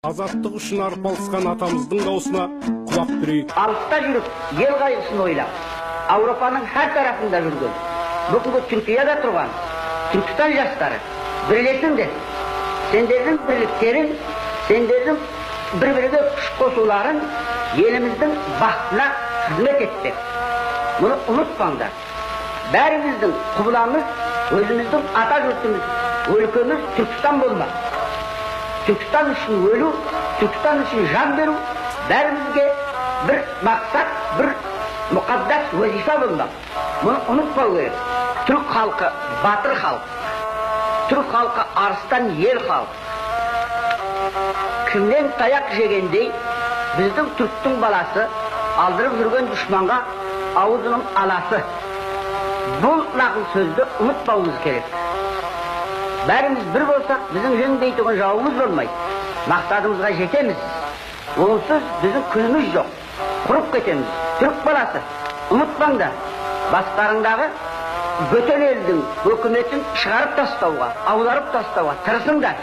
Азаттық үшін арпалысқан атамыздың даусына құлақ түрейік. Алыста жүріп, ел қайғысын ойлап, Ауропаның әр тарапында жүрген, бүгінгі Түркияда тұрған Түркістан жастары бірлесіңдер. Сендердің бірліктерің, сендердің бір-бірге күш қосуларын еліміздің бақытына қызмет етпек. Мұны ұмытпаңдар. Бәріміздің құбыламыз, өзіміздің ата жұртымыз, өлкеміз Түркістан болмақ. Түркістан үшін өлу, Түркістан үшін жан беру, бәрімізге бір мақсат, бір мұқаддас вазифа болмақ. Мұны ұмытпау керек. Түрк халқы батыр халық. Түрк халқы арыстан ел халық. Кімнен таяқ жегендей, біздің түрктің баласы алдырып жүрген дұшманға аузының аласы. Бұл нақыл сөзді ұмытпауымыз керек. Бәріміз бір болсақ, біздің жеңдей тұғын жауымыз болмайды. Мақсатымызға жетеміз. Онсыз біздің күніміз жоқ. Құрып кетеміз. Түрк баласы, ұмытпаңдар. Бастарыңдағы бөтен елдің өкіметін шығарып тастауға, аударып тастауға тырысыңдар.